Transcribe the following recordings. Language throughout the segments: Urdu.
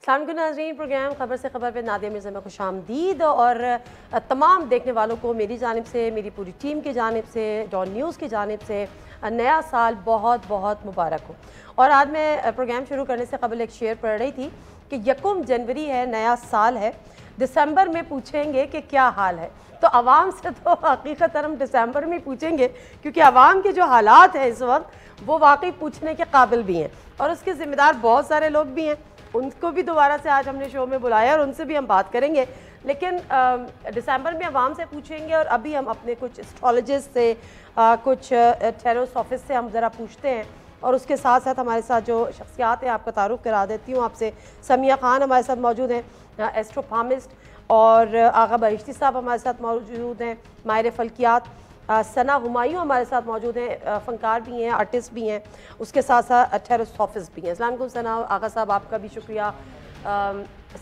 السلام علیکم ناظرین، پروگرام خبر سے خبر پہ نادیہ مرزا میں خوش آمدید اور تمام دیکھنے والوں کو میری جانب سے، میری پوری ٹیم کی جانب سے، ڈان نیوز کی جانب سے نیا سال بہت بہت مبارک ہو۔ اور آج میں پروگرام شروع کرنے سے قبل ایک شعر پڑھ رہی تھی کہ 1 جنوری ہے، نیا سال ہے، دسمبر میں پوچھیں گے کہ کیا حال ہے۔ تو عوام سے تو حقیقتاً ہم دسمبر میں پوچھیں گے، کیونکہ عوام کے جو حالات ہیں اس وقت وہ واقعی پوچھنے کے قابل بھی ہیں، اور اس کے ذمہ دار بہت سارے لوگ بھی ہیں۔ ان کو بھی دوبارہ سے آج ہم نے شو میں بلایا اور ان سے بھی ہم بات کریں گے، لیکن دسمبر میں عوام سے پوچھیں گے، اور ابھی ہم اپنے کچھ اسٹرالوجسٹ سے، کچھ ٹیروسافسٹ سے ہم ذرا پوچھتے ہیں، اور اس کے ساتھ ساتھ ہمارے ساتھ جو شخصیات ہیں آپ کا تعارف کرا دیتی ہوں آپ سے۔ سمیہ خان ہمارے ساتھ موجود ہیں، ایسٹروفارمسٹ، اور آغا بہشتی صاحب ہمارے ساتھ موجود ہیں، ماہر فلکیات۔ ثنا ہمایوں ہمارے ساتھ موجود ہیں، فنکار بھی ہیں، آرٹسٹ بھی ہیں، اس کے ساتھ ساتھ ٹیروسافسٹ بھی ہیں۔ السلام علیکم ثنا، آغا صاحب آپ کا بھی شکریہ،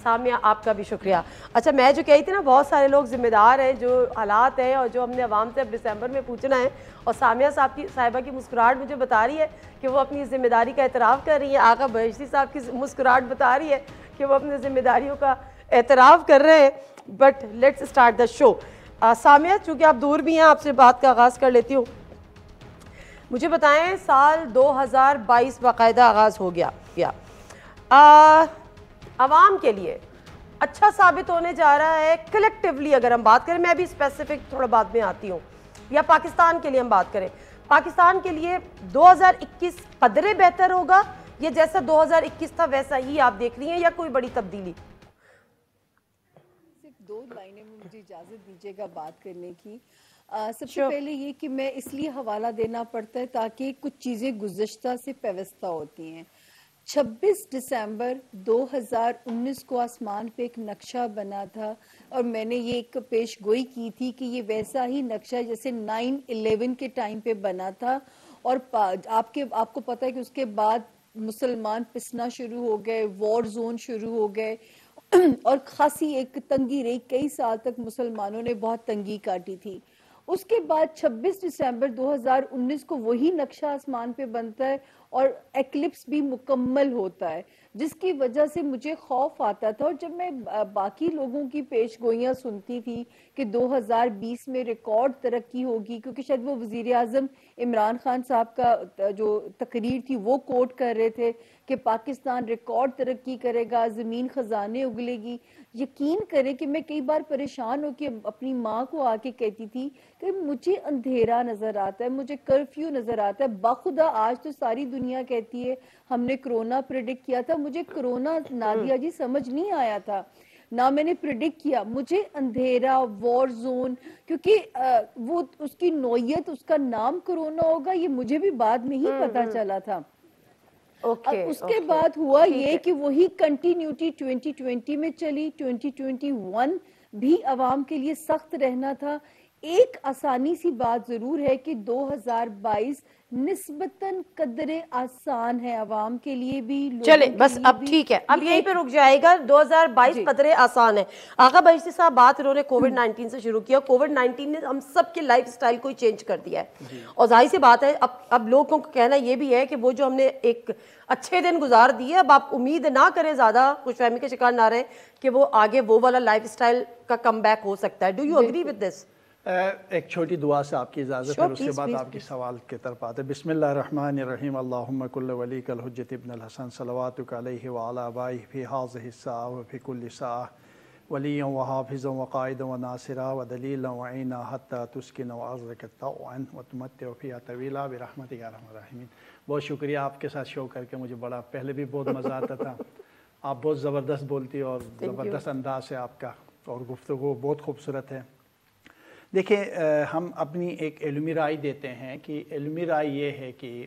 سامیہ آپ کا بھی شکریہ۔ اچھا، میں جو کہی تھی نا، بہت سارے لوگ ذمہ دار ہیں، جو حالات ہیں اور جو ہم نے عوام سے اب دسمبر میں پوچھنا ہے، اور سامیہ صاحبہ کی مسکراہٹ مجھے بتا رہی ہے کہ وہ اپنی ذمہ داری کا اعتراف کر رہی ہیں، آغا بہشتی صاحب کی مسکراہٹ بتا رہی ہے کہ وہ اپنی ذمہ داریوں کا اعتراف کر رہے ہیں۔ بٹ لیٹس اسٹارٹ دا شو۔ سامیہ، چونکہ آپ دور بھی ہیں، آپ سے بات کا آغاز کر لیتی ہوں۔ مجھے بتائیں، سال 2022 باقاعدہ آغاز ہو گیا، عوام کے لیے اچھا ثابت ہونے جا رہا ہے کلیکٹیولی؟ اگر ہم بات کریں، میں بھی اسپیسیفک تھوڑا بعد میں آتی ہوں، یا پاکستان کے لیے ہم بات کریں، پاکستان کے لیے 2021 قدرے بہتر ہوگا، یا جیسا 2021 تھا ویسا ہی آپ دیکھ رہی ہیں، یا کوئی بڑی تبدیلی؟ صرف 2 لائنیں میں مجھے اجازت دیجیے گا بات کرنے کی۔ سب سے پہلے یہ کہ میں اس لیے حوالہ دینا پڑتا ہے تاکہ کچھ چیزیں گزشتہ سے پیوستہ ہوتی ہیں۔ 26 دسمبر 2019 کو آسمان پہ ایک نقشہ بنا تھا، اور میں نے یہ ایک پیش گوئی کی تھی کہ یہ ویسا ہی نقشہ جیسے 9/11 کے ٹائم پہ بنا تھا، اور آپ کو پتہ ہے کہ اس کے بعد مسلمان پسنا شروع ہو گئے، وار زون شروع ہو گئے، اور خاصی ایک تنگی رہی، کئی سال تک مسلمانوں نے بہت تنگی کاٹی تھی۔ اس کے بعد 26 دسمبر 2019 کو وہی نقشہ آسمان پہ بنتا ہے، اور ایکلپس بھی مکمل ہوتا ہے، جس کی وجہ سے مجھے خوف آتا تھا۔ اور جب میں باقی لوگوں کی پیش گوئیاں سنتی تھی کہ 2020 میں ریکارڈ ترقی ہوگی، کیونکہ شاید وہ وزیر اعظم عمران خان صاحب کا جو تقریر تھی وہ کوٹ کر رہے تھے کہ پاکستان ریکارڈ ترقی کرے گا، زمین خزانے اگلے گی، یقین کریں کہ میں کئی بار پریشان ہو کے اپنی ماں کو آ کے کہتی تھی کہ مجھے اندھیرا نظر آتا ہے، مجھے کرفیو نظر آتا ہے۔ باخدا آج تو ساری دنیا کہتی ہے ہم نے کرونا پریڈکٹ کیا تھا، مجھے کرونا نادیہ جی سمجھ نہیں آیا تھا، نہ میں نے پریڈکٹ کیا، مجھے اندھیرا، وار زون، کیونکہ وہ اس کی نوعیت، اس کا نام کرونا ہوگا، یہ مجھے بھی بعد میں ہی پتا چلا تھا۔ اس کے بعد ہوا یہ کہ وہی کنٹینیوٹی 2020 میں چلی، 2021 بھی عوام کے لیے سخت رہنا تھا۔ ایک آسانی سی بات ضرور ہے کہ 2022 نسبتاً قدرے آسان ہے عوام کے لیے بھی، چلیں بس اب ٹھیک ہے، اب یہیں پہ رک جائے گا۔ 2022 قدرے آسان ہے۔ آغا بہشتی صاحب، بات انہوں نے کووڈ-19 سے شروع کیا۔ کووڈ-19 نے ہم سب کے لائف سٹائل کو ہی چینج کر دیا ہے، اور ظاہر سی بات ہے اب لوگوں کو کہنا یہ بھی ہے کہ وہ جو ہم نے ایک اچھے دن گزار دیے، اب آپ امید نہ کریں، زیادہ خوش فہمی کے شکار نہ رہیں کہ وہ آگے وہ والا لائف سٹائل کا کم بیک ہو سکتا ہے۔ Do you agree with this? ایک چھوٹی دعا سے آپ کی اجازت ہے، اس کے بعد آپ کی سوال کی طرف آتے ہیں۔ بسم اللہ الرحمن الرحیم، اللہم کل ولیک الحجت ابن الحسن صلواتک علیہ وعلی آبائہ فی ہذہ الساعہ وفی کل ساعہ، ولیا وحافظا وقائدا وناصرا ودلیلا وعینا حتی تسکن وارضک طوعا وتمتع فیہا طویلا برحمتک یا ارحم الراحمین۔ بہت شکریہ، آپ کے ساتھ شو کر کے مجھے بڑا پہلے بھی بہت مزہ آتا تھا۔ آپ بہت زبردست بولتی اور زبردست انداز ہے آپ کا، اور گفتگو بہت خوبصورت ہے۔ دیکھیں، ہم اپنی ایک علمی رائے دیتے ہیں کہ علمی رائے یہ ہے کہ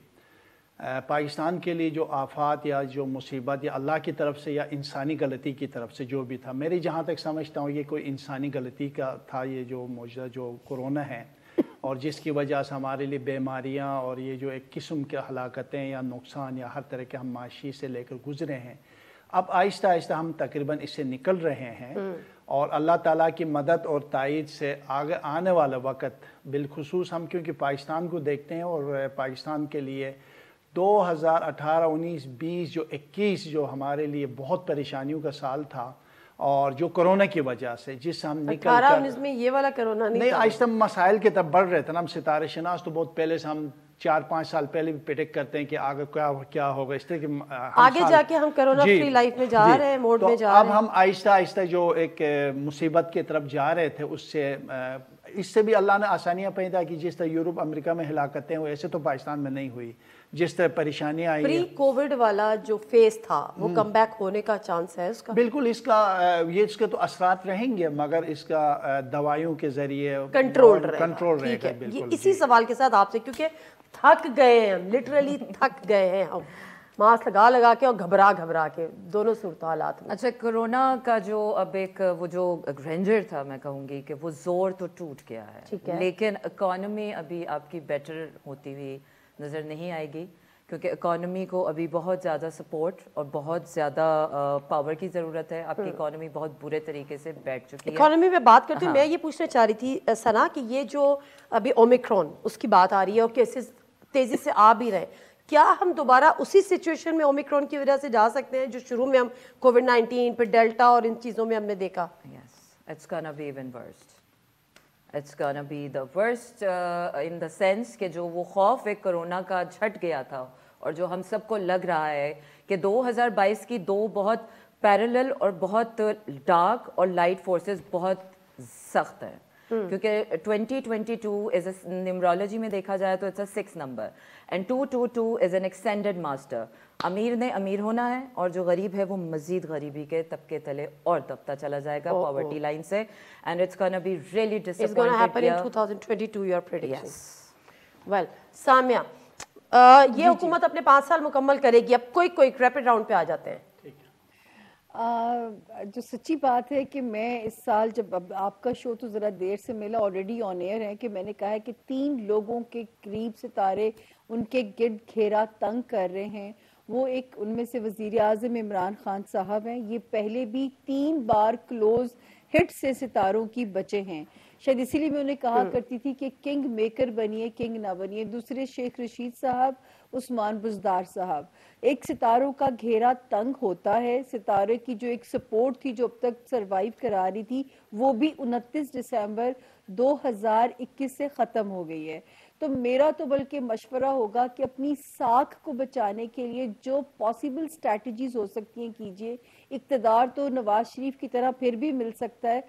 پاکستان کے لیے جو آفات یا جو مصیبت یا اللہ کی طرف سے یا انسانی غلطی کی طرف سے جو بھی تھا، میری جہاں تک سمجھتا ہوں یہ کوئی انسانی غلطی کا تھا، یہ جو معجزہ جو کرونا ہے، اور جس کی وجہ سے ہمارے لیے بیماریاں اور یہ جو ایک قسم کے ہلاکتیں یا نقصان یا ہر طرح کے ہم معاشی سے لے کر گزرے ہیں، اب آہستہ آہستہ ہم تقریباً اس سے نکل رہے ہیں، اور اللہ تعالیٰ کی مدد اور تائید سے آگے آنے والا وقت، بالخصوص ہم کیونکہ پاکستان کو دیکھتے ہیں، اور پاکستان کے لیے 2018 19 20 جو 21 جو ہمارے لیے بہت پریشانیوں کا سال تھا، اور جو کرونا کی وجہ سے جس ہم نکل 18-19 میں یہ والا کرونا نہیں آہستہ مسائل کی طرف بڑھ رہے تھے نا. ہم ستارے شناس تو بہت پہلے سے ہم 4-5 سال پہلے بھی پریڈکٹ کرتے ہیں کہ آگے کیا ہوگا، اس طرح کہ آگے جا کے ہم کرونا فری لائف میں جا رہے ہیں، موڈ میں جا رہے ہیں. اب ہم آہستہ آہستہ جو ایک مصیبت کی طرف جا رہے تھے، اس سے بھی اللہ نے آسانیاں پیدا کی. جس طرح یورپ امریکہ میں ہلاکتیں ہوئے، ایسے تو پاکستان میں نہیں ہوئی. جس طرح پریشانیاں آئی، پری کووڈ والا جو فیس تھا وہ کم بیک ہونے کا چانس ہے اس کا؟ بالکل. اس کے تو اثرات رہیں گے، مگر اس کا دوائیوں کے ذریعے کنٹرول رہے گا. بالکل. اسی سوال کے ساتھ آپ سے، کیونکہ تھک گئے ہیں ہم، لٹرلی تھک گئے ہیں ہم، ماسک لگا کے اور گھبرا کے دونوں صورتحالات میں. اچھا، کرونا کا جو اب ایک وہ جو گرینڈر تھا، میں کہوں گی کہ وہ زور تو ٹوٹ گیا ہے، لیکن اکانومی ابھی آپ کی بیٹر ہوتی ہوئی نظر نہیں آئے گی، کیونکہ اکانومی کو ابھی بہت زیادہ سپورٹ اور بہت زیادہ پاور کی ضرورت ہے. آپ کی اکانومی بہت برے طریقے سے بیٹھ چکی ہے. اکانومی میں بات کرتی ہوں، میں یہ پوچھنا چاہ رہی تھی ثنا کہ یہ جو ابھی اومیکرون اس کی بات آ رہی ہے اور کیسز تیزی سے آ بھی رہے، کیا ہم دوبارہ اسی سچویشن میں اومیکرون کی وجہ سے جا سکتے ہیں جو شروع میں ہم کووڈ-19 پھر ڈیلٹا اور ان چیزوں میں ہم نے دیکھا؟ Yes, it's gonna be even worse. It's gonna be the worst in the sense کہ جو وہ خوف ایک کرونا کا جھٹ گیا تھا اور جو ہم سب کو لگ رہا ہے کہ 2022 کی دو بہت پیرلل اور بہت ڈارک اور لائٹ فورسز بہت سخت ہیں، کیونکہ 2022 از نیمرولوجی میں دیکھا جائے تو it's a 6 number and 222 is an extended master. امیر نے امیر ہونا ہے اور جو غریب ہے وہ مزید غریبی کے طبقے تلے اور دبتا چلا جائے گا پاورٹی لائن سے. And it's gonna be really disappointing. It's gonna happen in 2022 your prediction. Yes. Well, Samia, یہ حکومت اپنے 5 سال مکمل کرے گی. اب کوئی ریپڈ راؤنڈ پہ آ جاتے ہیں. جو سچی بات ہے کہ میں اس سال جب اب آپ کا شو تو ذرا دیر سے ملا، آلریڈی آن ایئر ہے، کہ میں نے کہا ہے کہ 3 لوگوں کے قریب ستارے ان کے گرد گھیرا تنگ کر رہے ہیں. وہ ایک ان میں سے وزیر اعظم عمران خان صاحب ہیں. یہ پہلے بھی 3 بار کلوز ہٹ سے ستاروں کی بچے ہیں. شاید اسی لیے میں انہیں کہا کرتی تھی کہ کنگ میکر بنیے، کنگ نہ بنیے. دوسرے شیخ رشید صاحب، عثمان بزدار صاحب. ایک ستاروں کا گھیرا تنگ ہوتا ہے. ستارے کی جو ایک سپورٹ تھی جو اب تک سروائیو کرا رہی تھی، وہ بھی 29 دسمبر 2021 سے ختم ہو گئی ہے. تو میرا تو بلکہ مشورہ ہوگا کہ اپنی ساکھ کو بچانے کے لیے جو پاسبل اسٹریٹجیز ہو سکتی ہیں کیجئے. اقتدار تو نواز شریف کی طرح پھر بھی مل سکتا ہے.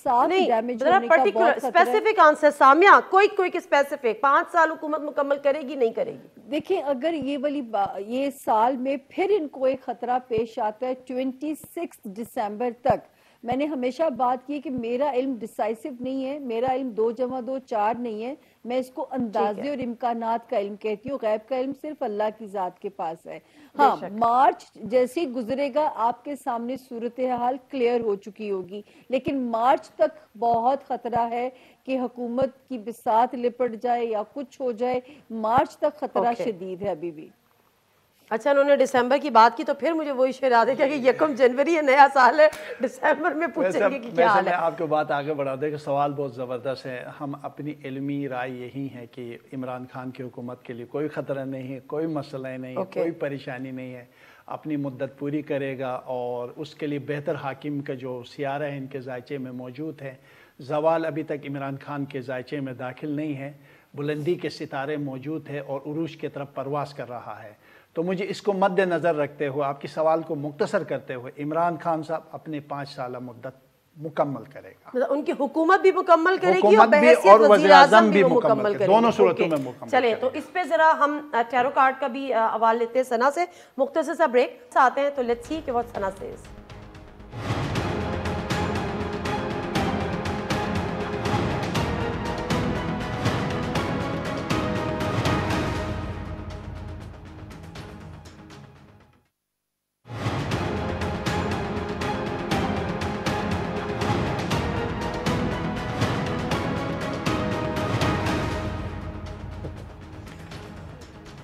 ڈیمیج ہونے کا بہت خطرہ ہے. اسپیسیفک آنسر سامیہ، کوئی اسپیسیفک 5 سال حکومت مکمل کرے گی نہیں کرے گی؟ دیکھیں، اگر یہ سال میں پھر ان کو ایک خطرہ پیش آتا ہے 26 دسمبر تک. میں نے ہمیشہ بات کی کہ میرا علم ڈیسائیسو نہیں ہے، میرا علم 2+2 4 نہیں ہے. میں اس کو اندازے اور امکانات کا علم کہتی ہوں. غیب کا علم صرف اللہ کی ذات کے پاس ہے. ہاں، مارچ جیسے ہی گزرے گا آپ کے سامنے صورتحال کلیئر ہو چکی ہوگی، لیکن مارچ تک بہت خطرہ ہے کہ حکومت کی بساط لپٹ جائے یا کچھ ہو جائے. مارچ تک خطرہ شدید ہے ابھی بھی. اچھا، انہوں نے دسمبر کی بات کی تو پھر مجھے وہی شعر یاد ہے کہ 1 جنوری ہے، نیا سال ہے، دسمبر میں پوچھیں گے کہ کیا حال ہے. میں آپ کو بات آگے بڑھا دیں کہ سوال بہت زبردست ہے. ہم اپنی علمی رائے یہی ہے کہ عمران خان کی حکومت کے لیے کوئی خطرہ نہیں ہے، کوئی مسئلہ نہیں ہے، کوئی پریشانی نہیں ہے. اپنی مدت پوری کرے گا اور اس کے لیے بہتر حاکم کا جو سیارہ ہے ان کے ذائچے میں موجود ہے. زوال ابھی تک عمران خان کے ذائچے میں داخل نہیں ہے. بلندی کے ستارے موجود ہے اور عروج کی طرف پرواز کر رہا ہے. تو مجھے اس کو مد نظر رکھتے ہوئے، آپ کی سوال کو مختصر کرتے ہوئے، عمران خان صاحب اپنے 5 سالہ مدت مکمل کرے گا. ان کی حکومت بھی مکمل کرے گی اور بحیثیت وزیر اعظم بھی مکمل کرے گی. دونوں صورتوں میں مکمل. چلیں تو اس پہ ذرا ہم ٹیرو کارڈ کا بھی حوالہ لیتے ہیں ثنا سے. مختصر سا بریک آتے ہیں تو لیٹس سی کہ واٹ ثنا سیز.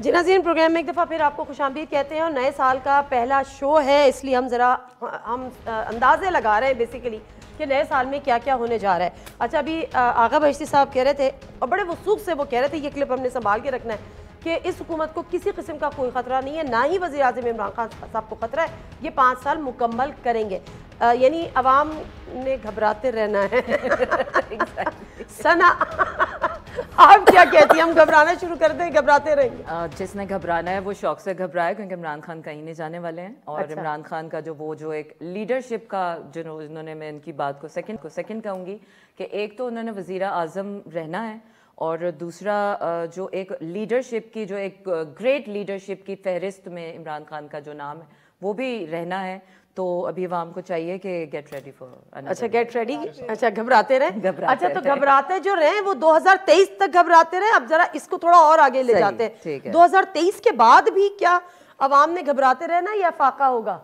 جی ناظرین، پروگرام میں ایک دفعہ پھر آپ کو خوش آمدید کہتے ہیں اور نئے سال کا پہلا شو ہے، اس لیے ہم اندازے لگا رہے ہیں بیسیکلی کہ نئے سال میں کیا کیا ہونے جا رہا ہے. اچھا، ابھی آغا بہشتی صاحب کہہ رہے تھے اور بڑے وثوق سے وہ کہہ رہے تھے، یہ کلپ ہم نے سنبھال کے رکھنا ہے، کہ کہ اس حکومت کو کسی قسم کا کوئی خطرہ نہیں ہے, نہ ہی وزیر اعظم عمران خان صاحب کو خطرہ ہے. یہ 5 سال مکمل کریں گے. یعنی عوام نے گھبراتے رہنا ہے. ثنا آپ کیا کہتی ہیں, ہم گھبرانا شروع کر دیں, گھبراتے رہیں گے؟ جس نے گھبرانا ہے وہ شوق سے گھبرائے, کیونکہ عمران خان کہیں نہیں جانے والے ہیں. اور عمران خان کا جو ایک لیڈرشپ کا جنہوں نے, میں ان کی بات کو سیکنڈ کہوں گی کہ ایک تو انہوں نے وزیر اعظم رہنا ہے, اور دوسرا جو ایک لیڈرشپ کی, جو ایک گریٹ لیڈرشپ کی فہرست میں عمران خان کا جو نام ہے وہ بھی رہنا ہے. تو ابھی عوام کو چاہیے کہ گیٹ ریڈی فور. اچھا گیٹ ریڈی, اچھا گھبراتے رہیں. اچھا تو گھبراتے جو رہیں وہ 2023 تک گھبراتے رہیں. اب ذرا اس کو تھوڑا اور آگے لے جاتے ہیں. 2023 کے بعد بھی کیا عوام نے گھبراتے رہنا یا فاقہ ہوگا؟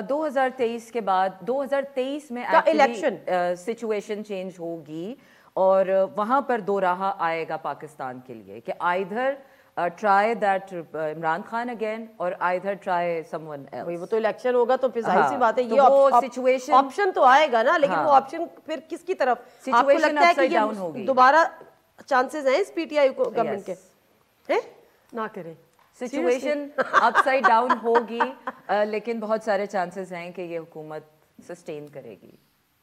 2023 کے بعد 2023 میں الیکشن سچویشن چینج ہوگی, اور وہاں پر دو راہ آئے گا پاکستان کے لیے کہ آئیدھر try that Imran Khan again or either try someone else. وہ تو الیکشن ہوگا تو پھر ظاہر سی بات ہے یہ آپشن تو آئے گا نا, لیکن وہ آپشن پھر کس کی طرف؟ آپ کو لگتا ہے کہ یہ دوبارہ چانسز ہیں اس پی ٹی آئی گورنمنٹ کے؟ نہ کریں, سچویشن اپ سائڈ ڈاؤن ہوگی, لیکن بہت سارے چانسز ہیں کہ یہ حکومت سسٹین کرے گی.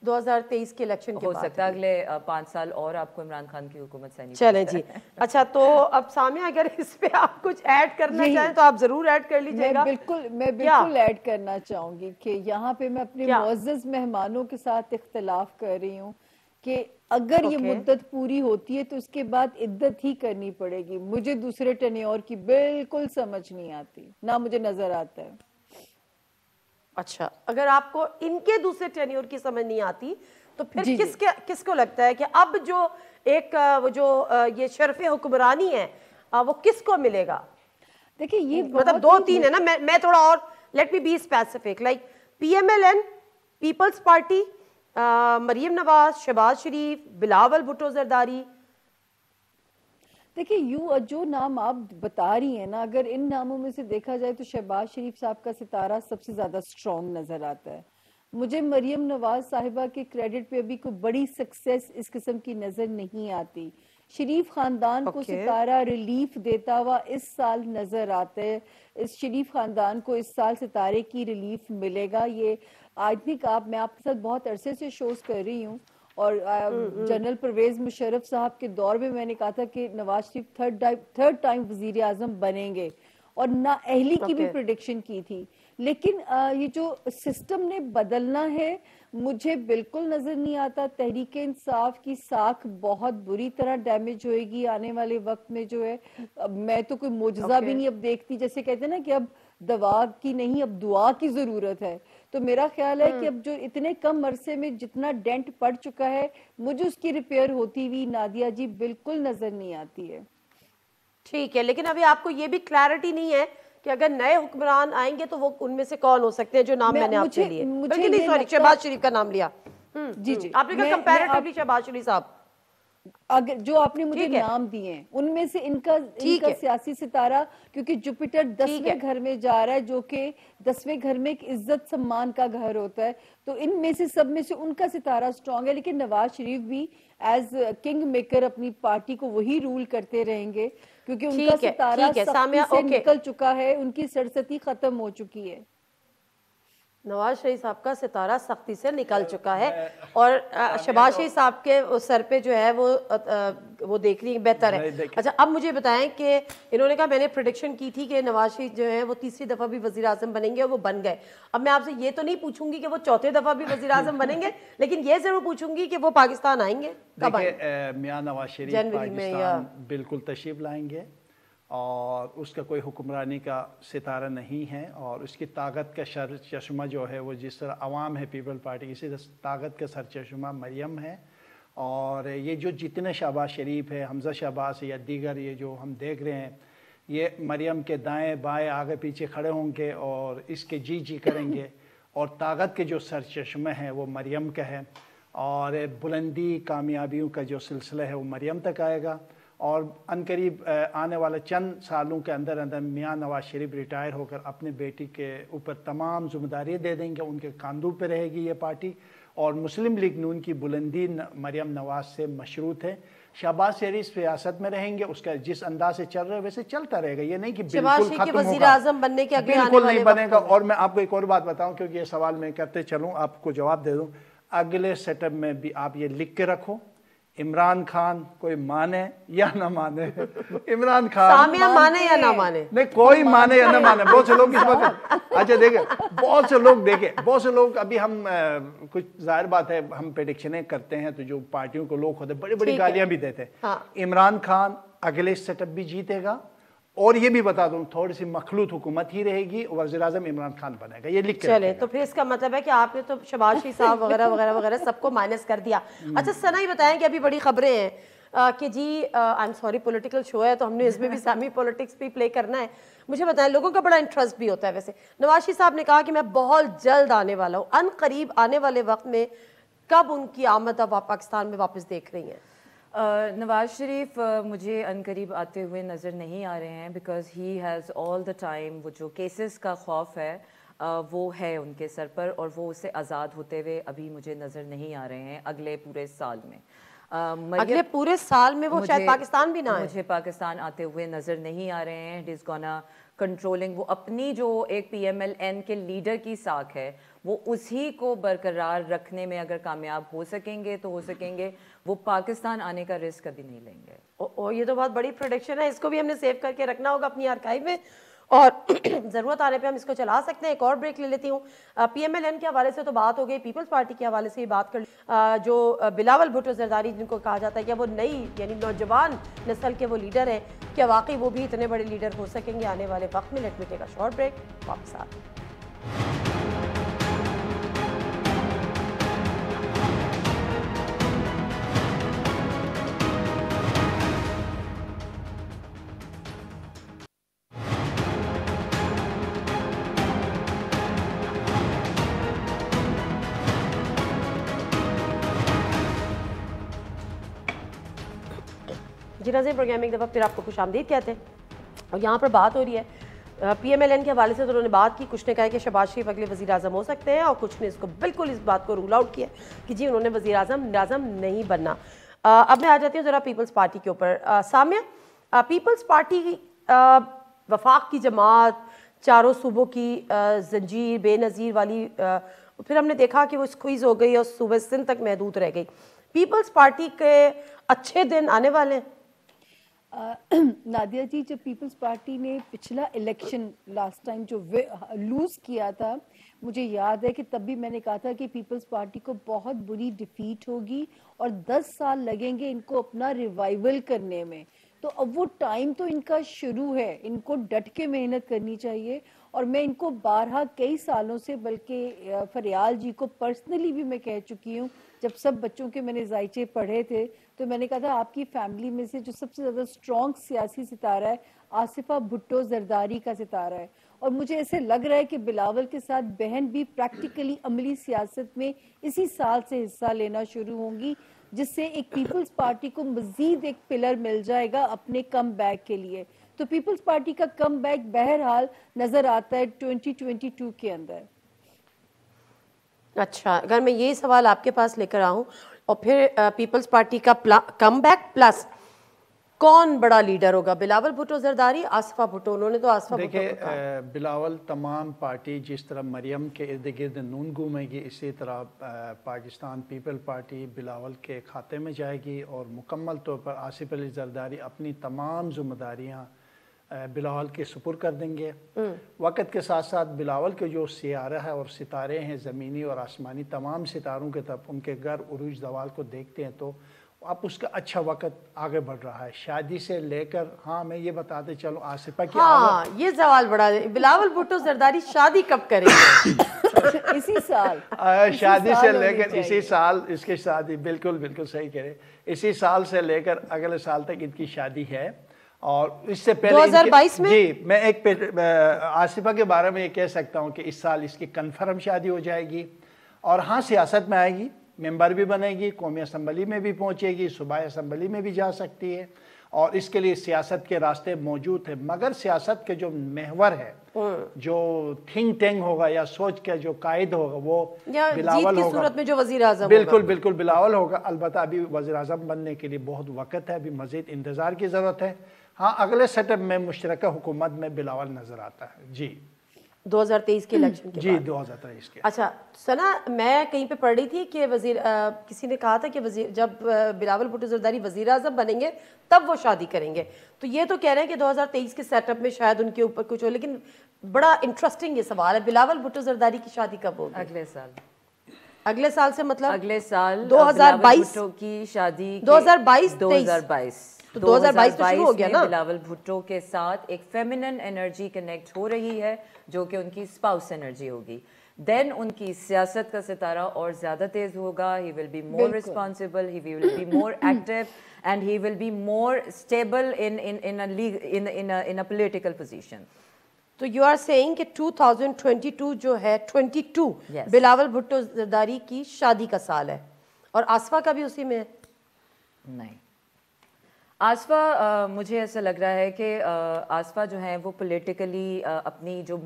2023 کے الیکشن کے ہو سکتا ہے اگلے 5 سال اور آپ کو عمران خان کی حکومت سے نہیں. چلیں جی, اچھا تو اب سامعہ اگر اس پہ آپ کچھ ایڈ کرنا چاہیں تو آپ ضرور ایڈ کر لیجئے گا. میں بالکل ایڈ کرنا چاہوں گی کہ یہاں پہ میں اپنے معزز مہمانوں کے ساتھ اختلاف کر رہی ہوں کہ اگر یہ مدت پوری ہوتی ہے تو اس کے بعد عدت ہی کرنی پڑے گی. مجھے دوسرے ٹینیور کی بالکل سمجھ نہیں آتی, نہ مجھے نظر آتا ہے. اچھا, اگر آپ کو ان کے دوسرے ٹینیور کی سمجھ نہیں آتی تو پھر کس کو لگتا ہے کہ اب جو ایک یہ شرف حکمرانی ہے وہ کس کو ملے گا؟ دیکھیں یہ مطلب 2-3 ہے نا, میں تھوڑا اور let me be specific, like P M L N, Peoples Party, Maryam Nawaz, Shahbaz Sharif, Bilawal Bhutto Zardari. دیکھیں جو نام آپ بتا رہی ہیں نا, اگر ان ناموں میں سے دیکھا جائے تو شہباز شریف صاحب کا ستارہ سب سے زیادہ سٹرونگ نظر آتا ہے. مجھے مریم نواز صاحبہ کے کریڈٹ پہ ابھی کوئی بڑی سکسیس اس قسم کی نظر نہیں آتی. شریف خاندان کو ستارہ ریلیف دیتا ہوا اس سال نظر آتا ہے. اس شریف خاندان کو اس سال ستارے کی ریلیف ملے گا. یہ آئی تھنک میں آپ کے ساتھ بہت عرصے سے شوز کر رہی ہوں, اور جنرل پرویز مشرف صاحب کے دور میں نے کہا تھا کہ نواز شریف تھرڈ ٹائم وزیر اعظم بنیں گے, اور نااہلی کی بھی پریڈکشن کی تھی. لیکن یہ جو سسٹم نے بدلنا ہے مجھے بالکل نظر نہیں آتا. تحریک انصاف کی ساکھ بہت بری طرح ڈیمیج ہوئے گی آنے والے وقت میں. جو ہے میں تو کوئی معجزہ بھی نہیں اب دیکھتی, جیسے کہتے ہیں نا کہ اب دوا کی نہیں اب دعا کی ضرورت ہے. تو میرا خیال ہے کہ اب جو اتنے کم عرصے میں جتنا ڈینٹ پڑ چکا ہے مجھے اس کی ریپیئر ہوتی ہوئی نادیہ جی بالکل نظر نہیں آتی ہے. ٹھیک ہے, لیکن ابھی آپ کو یہ بھی کلیئرٹی نہیں ہے کہ اگر نئے حکمران آئیں گے تو وہ ان میں سے کون ہو سکتے ہیں جو نام میں نے آپ سے لیے؟ بلکہ نہیں, سوری, شہباز شریف کا نام لیا. جی آپ نے کہا کمپیریٹیولی شہباز شریف صاحب, اگر جو آپ نے مجھے نام دیے ہیں ان میں سے ان کا سیاسی ستارہ, کیونکہ جوپیٹر 10ویں گھر میں جا رہا ہے جو کہ 10ویں گھر میں ایک عزت سمان کا گھر ہوتا ہے, تو ان میں سے سب میں سے ان کا ستارہ سٹرونگ ہے. لیکن نواز شریف بھی ایز کنگ میکر اپنی پارٹی کو وہی رول کرتے رہیں گے, کیونکہ ان کا ستارہ سختی سے نکل چکا ہے, ان کی سرستی ختم ہو چکی ہے. نواز شریف صاحب کا ستارہ سختی سے نکل چکا ہے, اور شہباز شریف صاحب کے سر پہ جو ہے وہ دیکھ رہی بہتر ہے. اچھا اب مجھے بتائیں کہ انہوں نے کہا میں نے پریڈکشن کی تھی کہ نواز شریف جو ہے وہ 3ری دفعہ بھی وزیر اعظم بنیں گے, اور وہ بن گئے. اب میں آپ سے یہ تو نہیں پوچھوں گی کہ وہ 4تھے دفعہ بھی وزیر اعظم بنیں گے, لیکن یہ ضرور پوچھوں گی کہ وہ پاکستان آئیں گے کب آئیں گے؟ میاں نواز شریف پاکستان بالکل تشریف لائیں گے, اور اس کا کوئی حکمرانی کا ستارہ نہیں ہے, اور اس کی طاقت کا سر چشمہ جو ہے وہ جس طرح عوام ہے پیپل پارٹی کی, اسی طاقت کا سر چشمہ مریم ہے. اور یہ جو جتنے شہباز شریف ہے, حمزہ شہباز یا دیگر یہ جو ہم دیکھ رہے ہیں, یہ مریم کے دائیں بائیں آگے پیچھے کھڑے ہوں گے اور اس کے جی کریں گے, اور طاقت کے جو سر چشمہ ہے وہ مریم کا ہے, اور بلندی کامیابیوں کا جو سلسلہ ہے وہ مریم تک آئے گا. اور عنقریب آنے والے چند سالوں کے اندر میاں نواز شریف ریٹائر ہو کر اپنے بیٹی کے اوپر تمام ذمہ داری دے دیں گے, ان کے کاندھوں پہ رہے گی یہ پارٹی, اور مسلم لیگ نون کی بلندی مریم نواز سے مشروط ہے. شہباز شریف ریاست میں رہیں گے, اس کا جس انداز سے چل رہا ہے ویسے چلتا رہے گا, یہ نہیں کہ بالکل ختم ہوگا, وزیر اعظم بننے کے اگلے بالکل نہیں بنے گا. اور میں آپ کو ایک اور بات بتاؤں, کیونکہ یہ سوال میں کرتے چلوں, آپ کو جواب دے دوں. اگلے سیٹ اپ میں بھی آپ یہ لکھ کے رکھو, عمران خان کوئی مانے یا نہ مانے, عمران خان سامیہ مانے یا نہ مانے, نہیں کوئی مانے یا نہ مانے. بہت سے لوگ اس وقت اچھا دیکھیں, بہت سے لوگ ابھی ہم کچھ ظاہر بات ہے ہم پریڈکشنیں کرتے ہیں تو جو پارٹیوں کو لوگ ہوتے بڑی بڑی گالیاں بھی دیتے ہیں. عمران خان اگلے سیٹ اپ بھی جیتے گا, اور یہ بھی بتا دوں تھوڑی سی مخلوط حکومت ہی رہے گی, وزیر اعظم عمران خان بنے گا, یہ لکھ کے چلے. تو پھر اس کا مطلب ہے کہ آپ نے تو شہباز شریف صاحب وغیرہ وغیرہ وغیرہ سب کو مائنس کر دیا. اچھا ثنا یہ بتائیں کہ ابھی بڑی خبریں ہیں کہ جی آئی ایم سوری پولیٹیکل شو ہے تو ہم نے اس میں بھی سیمی پولیٹکس بھی پلے کرنا ہے. مجھے بتائیں, لوگوں کا بڑا انٹرسٹ بھی ہوتا ہے. ویسے نواز شریف صاحب نے کہا کہ میں بہت جلد آنے والا ہوں, ان قریب آنے والے وقت میں کب ان کی آمد اب پاکستان میں واپس دیکھ رہی ہیں؟ نواز شریف مجھے عنقریب آتے ہوئے نظر نہیں آ رہے ہیں, because he has all the time وہ جو کیسز کا خوف ہے وہ ہے ان کے سر پر, اور وہ اسے آزاد ہوتے ہوئے ابھی مجھے نظر نہیں آ رہے ہیں اگلے پورے سال میں. اگلے پورے سال میں وہ شاید پاکستان بھی نہ آئے. مجھے پاکستان آتے ہوئے نظر نہیں آ رہے ہیں. اٹ از گونا کنٹرولنگ, وہ اپنی جو ایک پی ایم ایل این کے لیڈر کی ساکھ ہے وہ اسی کو برقرار رکھنے میں اگر کامیاب ہو سکیں گے تو ہو سکیں گے, وہ پاکستان آنے کا رسک کبھی نہیں لیں گے. یہ تو بہت بڑی پروڈکشن ہے, اس کو بھی ہم نے سیو کر کے رکھنا ہوگا اپنی آرکائیو میں, اور ضرورت آنے پہ ہم اس کو چلا سکتے ہیں. ایک اور بریک لے لیتی ہوں. پی ایم ایل این کے حوالے سے تو بات ہو گئی, پیپلز پارٹی کے حوالے سے یہ بات کر جو بلاول بھٹو زرداری جن کو کہا جاتا ہے کہ وہ نئی یعنی نوجوان نسل کے وہ لیڈر ہیں, کیا واقعی وہ بھی اتنے بڑے لیڈر ہو سکیں گے آنے والے وقت میں؟ Late me take a short break, واپس آ جی ناظرین, پروگرام ایک دفعہ پھر آپ کو خوش آمدید کہتے ہیں. اور یہاں پر بات ہو رہی ہے پی ایم ایل این کے حوالے سے, تو انہوں نے بات کی, کچھ نے کہا کہ شہباز شریف اگلے وزیر اعظم ہو سکتے ہیں, اور کچھ نے اس کو بالکل اس بات کو رول آؤٹ کیا کہ جی انہوں نے وزیر اعظم نہیں بننا. اب میں آ جاتی ہوں ذرا پیپلز پارٹی کے اوپر. سامیہ, پیپلز پارٹی وفاق کی جماعت, چاروں صوبوں کی زنجیر بے نظیر والی, پھر ہم نے دیکھا کہ وہ اسکویز ہو گئی اور صوبہ سندھ تک محدود رہ گئی. پیپلز پارٹی کے اچھے دن آنے والے ہیں. نادیہ جی, جب پیپلز پارٹی نے پچھلا الیکشن لاسٹ ٹائم جو لوز کیا تھا, مجھے یاد ہے کہ تب بھی میں نے کہا تھا کہ پیپلز پارٹی کو بہت بری ڈیفیٹ ہوگی اور 10 سال لگیں گے ان کو اپنا ریوائیول کرنے میں. تو اب وہ ٹائم تو ان کا شروع ہے, ان کو ڈٹ کے محنت کرنی چاہیے. اور میں ان کو بارہا کئی سالوں سے, بلکہ فریال جی کو پرسنلی بھی میں کہہ چکی ہوں, جب سب بچوں کے میں نے ذائچے پڑھے تھے تو میں نے کہا تھا آپ کی فیملی میں سے جو سب سے زیادہ اسٹرانگ سیاسی ستارہ ہے آصفہ بھٹو زرداری کا ستارہ ہے. اور مجھے ایسے لگ رہا ہے کہ بلاول کے ساتھ بہن بھی پریکٹیکلی عملی سیاست میں اسی سال سے حصہ لینا شروع ہوں گی, جس سے ایک پیپلز پارٹی کو مزید ایک پلر مل جائے گا اپنے کم بیک کے لیے. تو پیپلز پارٹی کا کم بیک بہرحال نظر آتا ہے 2022 کے اندر. اچھا, اگر میں یہ سوال آپ کے پاس لے کر آؤں, اور پھر پیپلز پارٹی کا کم بیک پلس کون بڑا لیڈر ہوگا؟ بلاول بھٹو زرداری, آصفہ بھٹو؟ انہوں نے تو آصفہ بھٹو کو کہا. دیکھیں بلاول تمام پارٹی جس طرح مریم کے ارد گرد نون گھومے گی, اسی طرح پاکستان پیپل پارٹی بلاول کے کھاتے میں جائے گی, اور مکمل طور پر آصف علی زرداری اپنی تمام ذمہ داریاں بلاول کے سپر کر دیں گے. وقت کے ساتھ ساتھ بلاول کے جو سیارہ ہے اور ستارے ہیں زمینی اور آسمانی, تمام ستاروں کے طرف ان کے گھر عروج زوال کو دیکھتے ہیں تو اب اس کا اچھا وقت آگے بڑھ رہا ہے. شادی سے لے کر, ہاں میں یہ بتاتے چلوں آصفہ کی, ہاں یہ سوال بڑا ہے, بلاول بھٹو زرداری شادی کب کریں گے؟ اسی سال, شادی سے لے کر اسی سال اس کی شادی, بالکل صحیح کہہ رہے, اسی سال سے لے کر اگلے سال تک ان کی شادی ہے. اور اس سے پہلے 2022 میں جی میں ایک آصفہ کے بارے میں یہ کہہ سکتا ہوں کہ اس سال اس کی کنفرم شادی ہو جائے گی, اور ہاں سیاست میں آئے گی, ممبر بھی بنے گی، قومی اسمبلی میں بھی پہنچے گی، صوبائی اسمبلی میں بھی جا سکتی ہے، اور اس کے لیے سیاست کے راستے موجود ہیں۔ مگر سیاست کے جو محور ہے، جو تھنک ٹینک ہوگا یا سوچ کے جو قائد ہوگا وہ بلاول کی ہوگا، صورت میں جو وزیر اعظم بالکل بالکل بلاول ہوگا۔ البتہ ابھی وزیر اعظم بننے کے لیے بہت وقت ہے، ابھی مزید انتظار کی ضرورت ہے۔ ہاں اگلے سیٹ اپ میں مشترکہ حکومت میں بلاول نظر آتا ہے۔ جی 2023 کے الیکشن کے جی بعد 2023 کے۔ اچھا سنا، میں کہیں پہ پڑھ رہی تھی کہ کسی نے کہا تھا کہ جب بلاول بھٹو زرداری وزیر اعظم بنیں گے تب وہ شادی کریں گے، تو یہ تو کہہ رہے ہیں کہ 2023 کے سیٹ اپ میں شاید ان کے اوپر کچھ ہو، لیکن بڑا انٹرسٹنگ یہ سوال ہے، بلاول بھٹو زرداری کی شادی کب ہوگی؟ اگلے سال۔ اگلے سال سے مطلب اگلے سال 2022 بھٹو کی شادی 2022 تو 2022 تو شروع ہو گیا نا۔ بلاول بھٹو کے ساتھ ایک فیمینن انرجی کنیکٹ ہو رہی ہے جو کہ ان کی اسپاؤس انرجی ہوگی، دین ان کی سیاست کا ستارہ اور زیادہ تیز ہوگا۔ He will be more responsible, he will be more active, and he will be more stable in a political position. تو یو آر سیئنگ کہ 2022 جو ہے 22 بلاول بھٹو زرداری کی شادی کا سال ہے، اور آصفہ کا بھی اسی میں ہے؟ نہیں، آصفہ مجھے ایسا لگ رہا ہے کہ آصفہ جو ہیں وہ پولیٹیکلی اپنی جو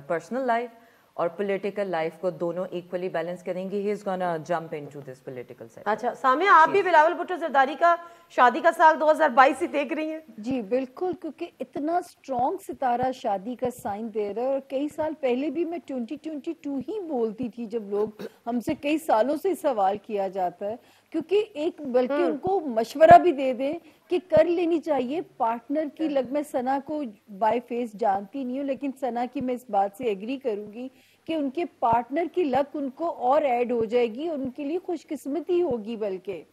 پرسنل لائف اور پولیٹیکل لائف کو دونوں ایکولی بیلنس کریں گی۔ He is gonna jump into this political seat. اچھا سامعہ، آپ بھی بلاول بھٹو زرداری کا شادی کا سال 2022 ہی دیکھ رہی ہیں؟ جی بالکل، کیونکہ اتنا سٹرونگ ستارہ شادی کا سائن دے رہا ہے، اور کئی سال پہلے بھی میں 2022 ہی بولتی تھی جب لوگ ہم سے کئی سالوں سے سوال کیا جاتا ہے، کیونکہ ایک بلکہ ان کو مشورہ بھی دے دیں کہ کر لینی چاہیے پارٹنر کی میں ثنا کو بائی فیس جانتی نہیں ہوں، لیکن ثنا کی میں اس بات سے ایگری کروں گی کہ ان کے پارٹنر کی لک ان کو اور ایڈ ہو جائے گی، ان کے لیے خوش قسمتی ہوگی۔ بلکہ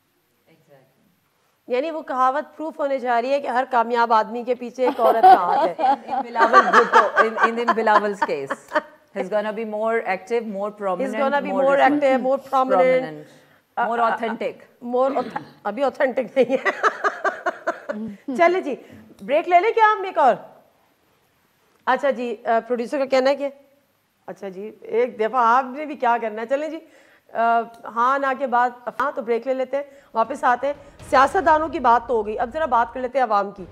یعنی وہ کہاوت پروف ہونے جا رہی ہے کہ ہر کامیاب آدمی کے پیچھے ایک عورت کا ہاتھ ہے۔ Bilawal Bhutto in Bilaval's case he's gonna be more active, more prominent, He's gonna be more active, more prominent, more authentic. ابھی authentic نہیں ہے۔ چلے جی بریک لے لیں کیا ہم ایک اور؟ اچھا جی پروڈیوسر کا کہنا ہے کہ اچھا جی ایک دفعہ آپ نے بھی کیا کرنا ہے۔ چلیں جی ہاں نہ کے بعد ہاں تو بریک لے لیتے ہیں، واپس آتے ہیں۔ سیاستدانوں کی بات تو ہو گئی، اب ذرا بات کر لیتے ہیں عوام کی۔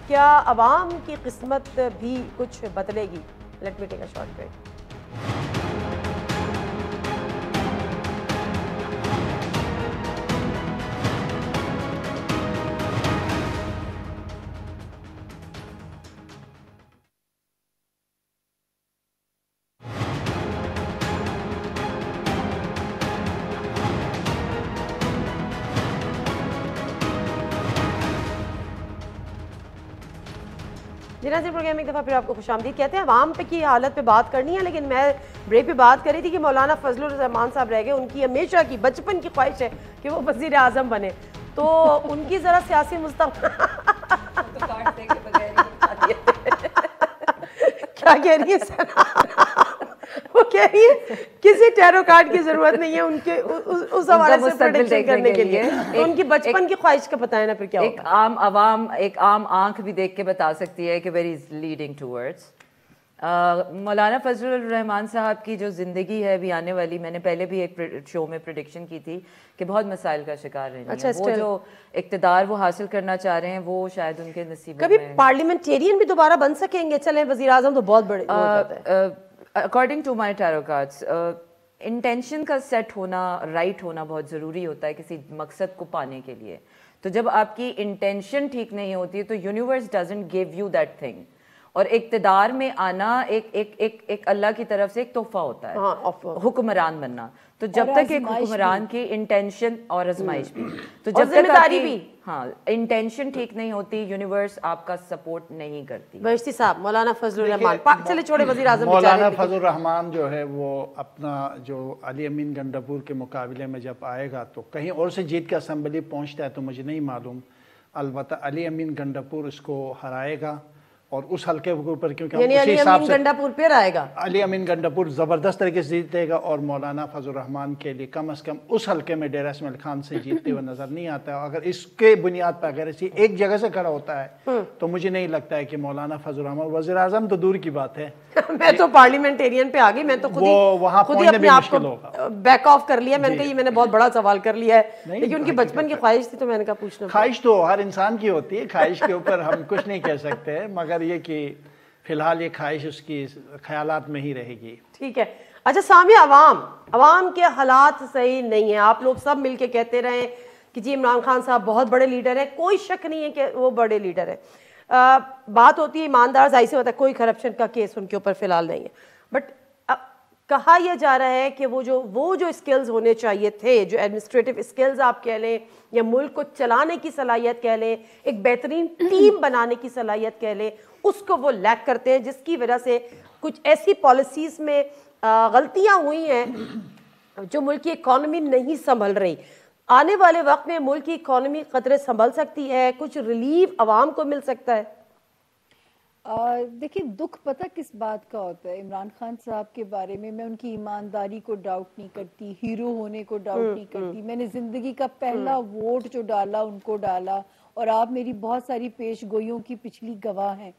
کیا عوام کی قسمت بھی کچھ بدلے گی؟ Let me take a short break. جی ناظرین، پروگرام ایک دفعہ پھر آپ کو خوش آمدید کہتے ہیں۔ عوام پہ کی حالت پہ بات کرنی ہے، لیکن میں بریک پہ بات کر رہی تھی کہ مولانا فضل الرحمان صاحب رہ گئے، ان کی ہمیشہ کی بچپن کی خواہش ہے کہ وہ وزیر اعظم بنے، تو ان کی ذرا سیاسی مستقبل کیا کہہ رہی ہے؟ وہ کہہ رہی ہے کسی ٹیرو کارڈ کی ضرورت نہیں ہے ان کے اس حوالے سے پریڈکشن کرنے کے لیے، ان کی بچپن کی خواہش کا بتائیں نا پھر کیا ہوگا۔ ایک عام عوام ایک عام آنکھ بھی دیکھ کے بتا سکتی ہے کہ ویری از لیڈنگ ٹورڈز مولانا فضل الرحمان صاحب کی جو زندگی ہے ابھی آنے والی، میں نے پہلے بھی ایک شو میں پریڈکشن کی تھی کہ بہت مسائل کا شکار رہی ہیں۔ وہ جو اقتدار وہ حاصل کرنا چاہ رہے ہیں وہ شاید ان کے نصیب میں۔ کبھی پارلیمنٹیرین بھی دوبارہ بن سکیں گے؟ چلیں وزیر اعظم تو بہت بڑے ہو جاتے ہیں۔ According to my tarot cards intention کا سیٹ ہونا، رائٹ ہونا بہت ضروری ہوتا ہے کسی مقصد کو پانے کے لیے۔ تو جب آپ کی انٹینشن ٹھیک نہیں ہوتی تو universe doesn't give you that thing, اور اقتدار میں آنا ایک اللہ کی طرف سے ایک تحفہ ہوتا ہے، حکمران بننا۔ تو جب تک ایک حکمران کی انٹینشن اور آزمائش بھی، تو جب تک آپ کی ہاں انٹینشن ٹھیک نہیں ہوتی یونیورس آپ کا سپورٹ نہیں کرتی۔ بہشتی صاحب، مولانا فضل الرحمان چلے چھوڑے وزیر اعظم، مولانا فضل الرحمان جو ہے وہ اپنا جو علی امین گنڈاپور کے مقابلے میں جب آئے گا تو کہیں اور سے جیت کے اسمبلی پہنچتا ہے تو مجھے نہیں معلوم، البتہ علی امین گنڈاپور اس کو ہرائے گا اور اس حلقے کے اوپر کیونکہ یعنی علی امین گنڈاپور پھر آئے گا، علی امین گنڈاپور زبردست طریقے سے جیتے گا، اور مولانا فضل الرحمان کے لیے کم از کم اس حلقے میں ڈیرہ اسماعیل خان سے جیتتے ہوئے نظر نہیں آتا ہے. اگر اس کے بنیاد پر اگر اسی ایک جگہ سے کھڑا ہوتا ہے تو مجھے نہیں لگتا ہے کہ مولانا فضل الرحمان، وزیر اعظم تو دور کی بات ہے. میں تو پارلیمنٹیرین پہ آ گئی، میں تو خود ہی اپنے آپ کو بیک آف کر لیا. میں نے کہا یہ میں نے بہت بڑا سوال کر لیا ہے، لیکن ان کی بچپن کی خواہش تھی تو میں نے کہا پوچھنا. خواہش تو ہر انسان کی ہوتی ہے، خواہش کے اوپر ہم کچھ نہیں کہہ سکتے، مگر یہ کہ فی الحال یہ خواہش اس کی خیالات میں ہی رہے گی. ٹھیک ہے. اچھا سامیہ، عوام کے حالات صحیح نہیں ہیں. آپ لوگ سب مل کے کہتے رہے کہ جی عمران خان صاحب بہت بڑے لیڈر ہیں، کوئی شک نہیں ہے کہ وہ بڑے لیڈر ہیں. بات ہوتی ہے ایماندار، ظاہر سی بات ہے کوئی کرپشن کا کیس ان کے اوپر فی الحال نہیں ہے، بٹ کہا یہ جا رہا ہے کہ وہ جو اسکلز ہونے چاہیے تھے، جو ایڈمنسٹریٹو اسکلز آپ کہہ لیں یا ملک کو چلانے کی صلاحیت کہہ لیں، ایک بہترین ٹیم بنانے کی صلاحیت کہہ لیں، اس کو وہ لیک کرتے ہیں، جس کی وجہ سے کچھ ایسی پالیسیز میں غلطیاں ہوئی ہیں جو ملک کی اکانومی نہیں سنبھل رہی. آنے والے وقت میں ملک کی اکانومی قدرے سنبھل سکتی ہے، کچھ ریلیف عوام کو مل سکتا ہے. دیکھیں دکھ پتہ کس بات کا ہوتا ہے عمران خان صاحب کے بارے میں ان کی ایمانداری کو ڈاؤٹ نہیں کرتی، ہیرو ہونے کو ڈاؤٹ نہیں کرتی. میں نے زندگی کا پہلا ووٹ جو ڈالا ان کو ڈالا، اور آپ میری بہت ساری پیش گوئیوں کی پچھلی گواہ ہیں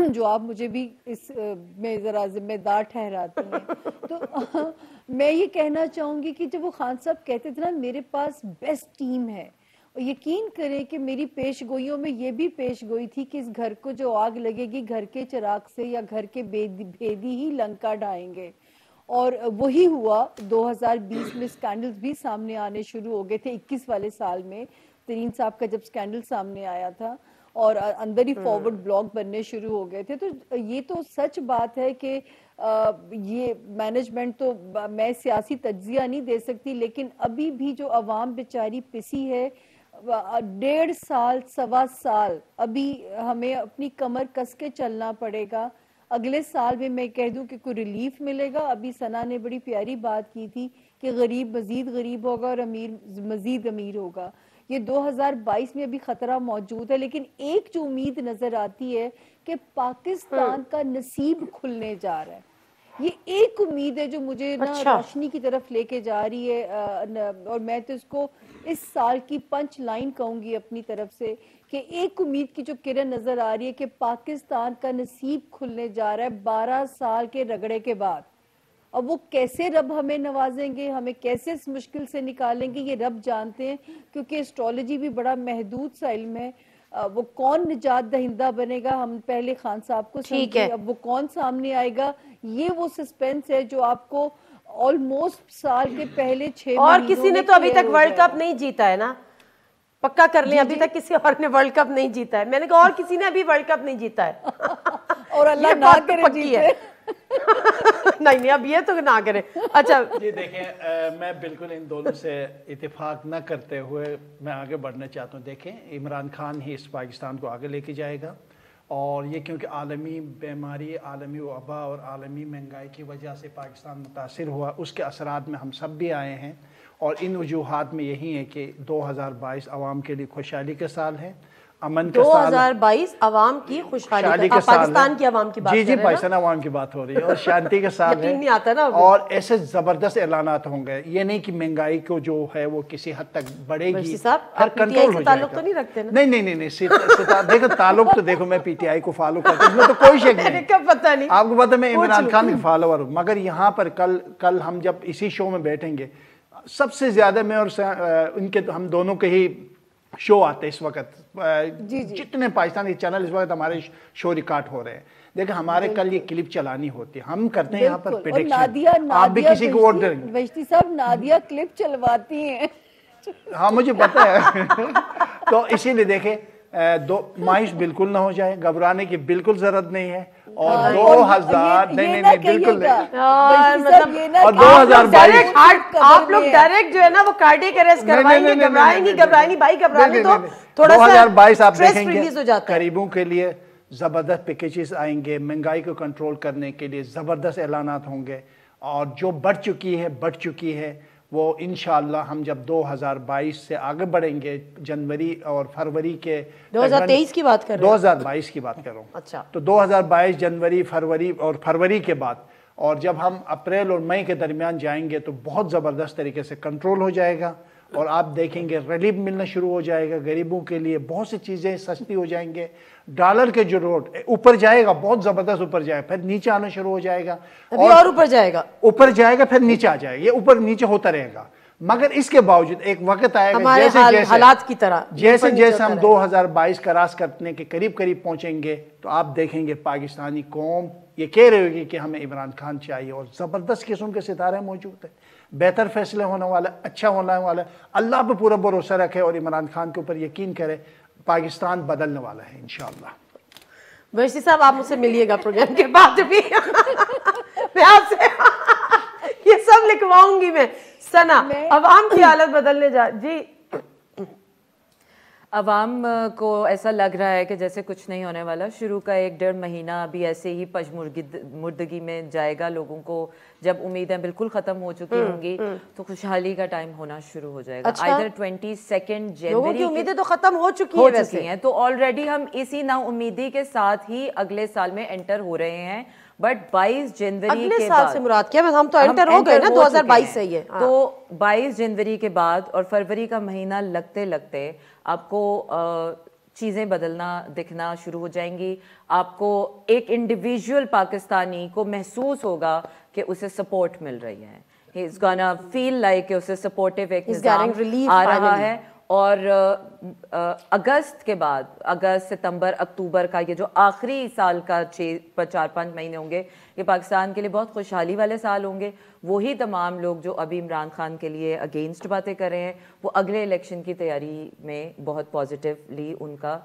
جو آپ مجھے بھی اس میں ذرا ذمہ دار ٹھہراتی ہیں. تو میں یہ کہنا چاہوں گی کہ جب وہ خان صاحب کہتے تھے نا میرے پاس بیسٹ ٹیم ہے، اور یقین کریں کہ میری پیش گوئیوں میں یہ بھی پیش گوئی تھی کہ اس گھر کو جو آگ لگے گی گھر کے چراغ سے یا گھر کے بھیدی ہی لنکا ڈھائیں گے. اور وہی ہوا. 2020 میں سکینڈلز بھی سامنے آنے شروع ہو گئے تھے. 21 والے سال میں ترین صاحب کا جب سکینڈل سامنے آیا تھا اور اندر ہی فارورڈ بلاک بننے شروع ہو گئے تھے. تو یہ تو سچ بات ہے کہ یہ مینجمنٹ تو میں سیاسی تجزیہ نہیں دے سکتی، لیکن ابھی بھی جو عوام بیچاری پسی ہے 1.5 سال 1.25 سال ابھی ہمیں اپنی کمر کس کے چلنا پڑے گا. اگلے سال میں کہہ دوں کہ کوئی ریلیف ملے گا. ابھی ثنا نے بڑی پیاری بات کی تھی کہ غریب مزید غریب ہوگا اور امیر مزید امیر ہوگا. یہ 2022 میں ابھی خطرہ موجود ہے، لیکن ایک جو امید نظر آتی ہے کہ پاکستان کا نصیب کھلنے جا رہا ہے. یہ ایک امید ہے جو مجھے نا روشنی کی طرف لے کے جا رہی ہے. اور میں تو اس کو اس سال کی پنچ لائن کہوں گی اپنی طرف سے کہ ایک امید کی جو کرن نظر آ رہی ہے کہ پاکستان کا نصیب کھلنے جا رہا ہے 12 سال کے رگڑے کے بعد. اب وہ کیسے رب ہمیں نوازیں گے، ہمیں کیسے اس مشکل سے نکالیں گے، یہ رب جانتے ہیں، کیونکہ اسٹرالوجی بھی بڑا محدود سا علم ہے. وہ کون نجات دہندہ بنے گا ہم پہلے خان صاحب کو سمجھیں، اب وہ کون سامنے آئے گا یہ وہ سسپینس ہے جو آپ کو آلموسٹ سال کے پہلے 6 اور کسی نے تو ابھی تک ورلڈ کپ نہیں جیتا ہے نا، پکا کر لیں ابھی تک کسی اور نے ورلڈ کپ نہیں جیتا ہے. میں نے کہا اور کسی نے ابھی ورلڈ کپ نہیں جیتا ہے اور اللہ نہ کرے جیتے. نہیں اب یہ تو نہ کرے. اچھا جی دیکھیں میں بالکل ان دونوں سے اتفاق نہ کرتے ہوئے میں آگے بڑھنا چاہتا ہوں. دیکھیں عمران خان ہی اس پاکستان کو آگے لے کے جائے گا، اور یہ کیونکہ عالمی بیماری، عالمی وبا اور عالمی مہنگائی کی وجہ سے پاکستان متاثر ہوا، اس کے اثرات میں ہم سب بھی آئے ہیں. اور ان وجوہات میں یہی ہے کہ 2022 عوام کے لیے خوشحالی کا سال ہے، امن کا سال. 2022 عوام کی خوشحالی کا سال، پاکستان کی عوام کی بات جی پاکستان عوام کی بات ہو رہی ہے، اور شانتی کا سال ہے. یقین نہیں آتا نا. اور ایسے زبردست اعلانات ہوں گے، یہ نہیں کہ مہنگائی کو جو ہے وہ کسی حد تک بڑھے گی، پھر کنٹرول ہو جائے گا. تعلق تو نہیں رکھتے نا؟ نہیں دیکھو تعلق تو دیکھو میں پی ٹی آئی کو فالو کرتا ہوں، اس میں تو کوئی شک نہیں. پتہ نہیں آپ کو پتہ میں عمران خان کا فالوور ہوں، مگر یہاں پر کل ہم جب اسی شو میں بیٹھیں گے سب سے زیادہ میں اور ان کے ہم دونوں کے ہی شو آتے اس وقت، جتنے پاکستانی چینل اس وقت ہمارے شو ریکارڈ ہو رہے ہیں. دیکھیں ہمارے کل یہ کلپ چلانی ہوتی ہے، ہم کرتے ہیں یہاں پر پریڈکشن. آپ بھی کسی کو ووٹ دیں گے. بشتی صاحب نادیہ کلپ چلواتی ہیں. ہاں مجھے پتہ ہے. تو اسی لیے دیکھیں مایوس بالکل نہ ہو جائے، گھبرانے کی بالکل ضرورت نہیں ہے. اور 2000 نہیں بالکل نہیں، اور 2022 آپ لوگ ڈائریکٹ جو ہے نا وہ کارڈیک اریسٹ کروائیں گے. گھبرائیں بھائی، گھبرانے تو تھوڑا سا 2022 آپ دیکھیں گے ریلیز ہو جاتا ہے. غریبوں کے لیے زبردست پیکیجز آئیں گے، مہنگائی کو کنٹرول کرنے کے لیے زبردست اعلانات ہوں گے، اور جو بڑھ چکی ہے وہ انشاءاللہ ہم جب 2022 سے آگے بڑھیں گے، جنوری اور فروری کے 2023 کی بات کر رہے ہیں؟ 2022 کی بات کر رہا ہوں. اچھا. تو 2022 جنوری، فروری اور فروری کے بعد، اور جب ہم اپریل اور مئی کے درمیان جائیں گے تو بہت زبردست طریقے سے کنٹرول ہو جائے گا، اور آپ دیکھیں گے ریلیف ملنا شروع ہو جائے گا غریبوں کے لیے، بہت سی چیزیں سستی ہو جائیں گے. ڈالر کے جو ریٹ اوپر جائے گا، بہت زبردست اوپر جائے گا، پھر نیچے آنا شروع ہو جائے گا، اور اوپر جائے گا، اوپر جائے گا، پھر نیچے آ جائے گا. یہ اوپر نیچے ہوتا رہے گا، مگر اس کے باوجود ایک وقت آئے گا جیسے حالات کی طرح جیسے ہم 2022 کراس کرنے کے قریب پہنچیں گے تو آپ دیکھیں گے پاکستانی قوم یہ کہہ رہے ہوگی کہ ہمیں عمران خان چاہیے، اور زبردست قسم کے ستارے موجود ہیں، بہتر فیصلے ہونے والا، اچھا ہونے والا. اللہ پہ پورا بھروسہ رکھے اور عمران خان کے اوپر یقین کرے، پاکستان بدلنے والا ہے انشاءاللہ. مرسی صاحب آپ مجھ سے ملیے گا پروگرام کے بعد بھی، میں آپ سے یہ سب لکھواؤں گی. میں سنا عوام کی حالت بدلنے جی عوام کو ایسا لگ رہا ہے کہ جیسے کچھ نہیں ہونے والا. شروع کا 1-1.5 مہینہ ابھی ایسے ہی پشمردگی میں جائے گا. لوگوں کو جب امیدیں بالکل ختم ہو چکی ہوں گی تو خوشحالی کا ٹائم ہونا شروع ہو جائے گا. آئدر 22 جنوری، لوگوں کی امیدیں تو ختم ہو چکی ہیں، تو آلریڈی ہم اسی نا امیدی کے ساتھ ہی اگلے سال میں انٹر ہو رہے ہیں. بٹ 22 جنوری اگلے سال سے مراد کیا؟ ہم تو انٹر ہو گئے نا، 2022 سے ہی ہے. تو 22 جنوری کے بعد اور فروری کا مہینہ لگتے لگتے آپ کو چیزیں بدلنا دکھنا شروع ہو جائیں گی. آپ کو ایک انڈیویجول پاکستانی کو محسوس ہوگا کہ اسے سپورٹ مل رہی ہے. He is gonna feel like کہ اسے سپورٹیو ایک نظام آ رہا ہے. اور اگست کے بعد، اگست، ستمبر، اکتوبر کا یہ جو آخری سال کا 4-5 مہینے ہوں گے، یہ پاکستان کے لیے بہت خوشحالی والے سال ہوں گے. وہی تمام لوگ جو ابھی عمران خان کے لیے اگینسٹ باتیں کر رہے ہیں، وہ اگلے الیکشن کی تیاری میں بہت پازیٹیولی ان کا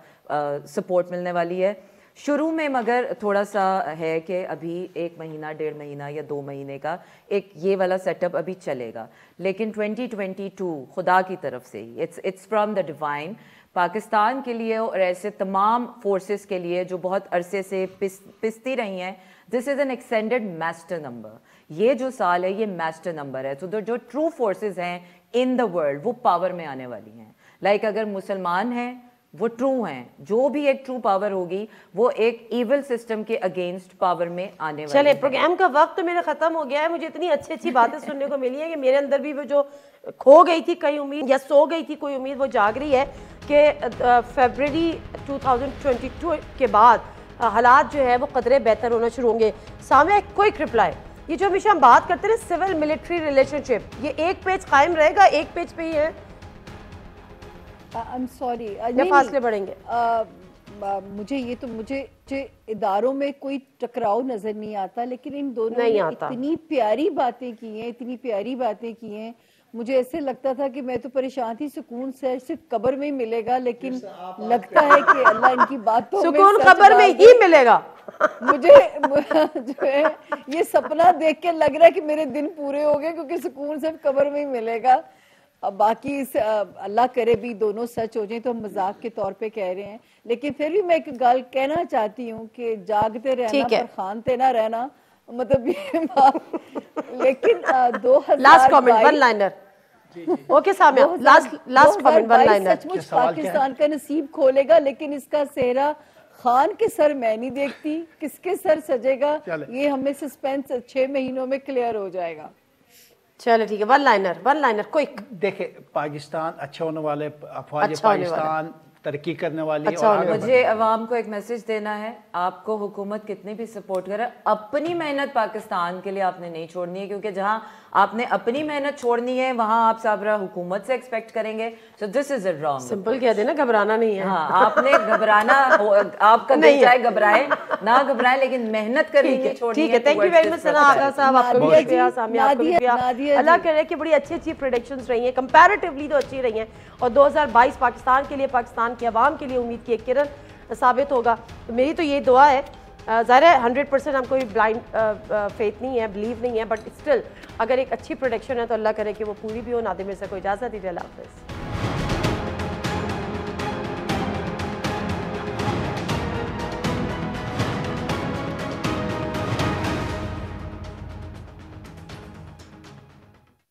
سپورٹ ملنے والی ہے. شروع میں مگر تھوڑا سا ہے کہ ابھی 1 مہینہ، 1.5 مہینہ یا 2 مہینے کا ایک یہ والا سیٹ اپ ابھی چلے گا. لیکن 2022 خدا کی طرف سے ہی، it's from the divine, Pakistan کے لیے اور ایسے تمام فورسز کے لیے جو بہت عرصے سے پستی رہی ہیں، this is an extended master number. یہ جو سال ہے یہ میسٹر نمبر ہے. تو جو ٹرو فورسز ہیں ان دا ورلڈ وہ پاور میں آنے والی ہیں. لائک اگر مسلمان ہیں وہ ٹرو ہیں، جو بھی ایک ٹرو پاور ہوگی وہ ایک ایول سسٹم کے اگینسٹ پاور میں آنے والی. چلے پروگرام کا وقت تو میرا ختم ہو گیا ہے. مجھے اتنی اچھی باتیں سننے کو ملی ہیں کہ میرے اندر بھی وہ جو کھو گئی تھی کئی امید یا سو گئی تھی کوئی امید، وہ جاگ رہی ہے کہ فیبرری 2022 کے بعد حالات جو ہے وہ قدرے بہتر ہونا شروع ہوں گے. سامنے کوئک رپلائی، یہ جو ہمیشہ ہم بات کرتے ہیں سول ملٹری ریلیشن شپ، یہ ایک پیج قائم رہے گا، ایک پیج پہ ہی ہے؟ I'm sorry، یا فاصلے بڑھیں گے؟ مجھے اداروں میں کوئی ٹکراؤ نظر نہیں آتا، لیکن ان دونوں نے اتنی پیاری باتیں کی ہیں، مجھے ایسے لگتا تھا کہ میں تو پریشان تھی، سکون صرف قبر میں ہی ملے گا، لیکن لگتا ہے کہ اللہ ان کی باتوں میں سکون قبر میں ہی ملے گا. مجھے جو ہے یہ سپنا دیکھ کے لگ رہا ہے کہ میرے دن پورے ہو گئے، کیونکہ سکون صرف قبر میں ہی ملے گا. اب باقی اللہ کرے بھی دونوں سچ ہو جائیں، تو ہم مذاق کے طور پہ کہہ رہے ہیں، لیکن پھر بھی میں ایک گل کہنا چاہتی ہوں کہ جاگتے رہنا پر خانتے نہ رہنا، مطلب یہ لیکن 2022 last comment one liner. Okay Samia, last comment one liner. سچ مچ پاکستان کا نصیب کھولے گا، لیکن اس کا سہرا خان کے سر میں نہیں دیکھتی، کس کے سر سجے گا یہ ہمیں سسپینس 6 مہینوں میں کلیئر ہو جائے گا. چلے ٹھیک ہے، ون لائنر کوئک. دیکھیں پاکستان اچھا ہونے والے، افواج پاکستان ترقی کرنے والی. مجھے عوام کو ایک میسج دینا ہے، آپ کو حکومت کتنی بھی سپورٹ کرے، اپنی محنت پاکستان کے لیے آپ نے نہیں چھوڑنی ہے، کیونکہ جہاں آپ نے اپنی محنت چھوڑنی ہے وہاں آپ صابرہ حکومت سے ایکسپیکٹ کریں گے. So this is a wrong. Simple کہہ دینا، گھبرانا نہیں ہے. ہاں، آپ نے گھبرانا، آپ کا دل چاہے گھبرائے نہ گھبرائے، لیکن محنت کرنی نہیں چھوڑنی ہے. ٹھیک ہے، تھینک یو ویری مچ ثنا آغا صاحب، آپ کو بھی شکریہ، سامیہ آپ کو بھی شکریہ. اللہ کرے کہ بڑی اچھی پریڈکشنز رہی ہیں، کمپیریٹیولی تو اچھی رہی ہیں، اور 2022 پاکستان کے لیے، پاکستان کی عوام کے لیے امید کی ایک کرن ثابت ہوگا. میری تو یہ دعا ہے. ظاہر ہے 100% ہم کوئی بلائنڈ فیتھ نہیں ہے، بلیو نہیں ہے، بٹ اسٹل اگر ایک اچھی پروڈکشن ہے تو اللہ کرے کہ وہ پوری بھی ہو. نادر مرزا کو اجازت دیجیے، اللہ حافظ.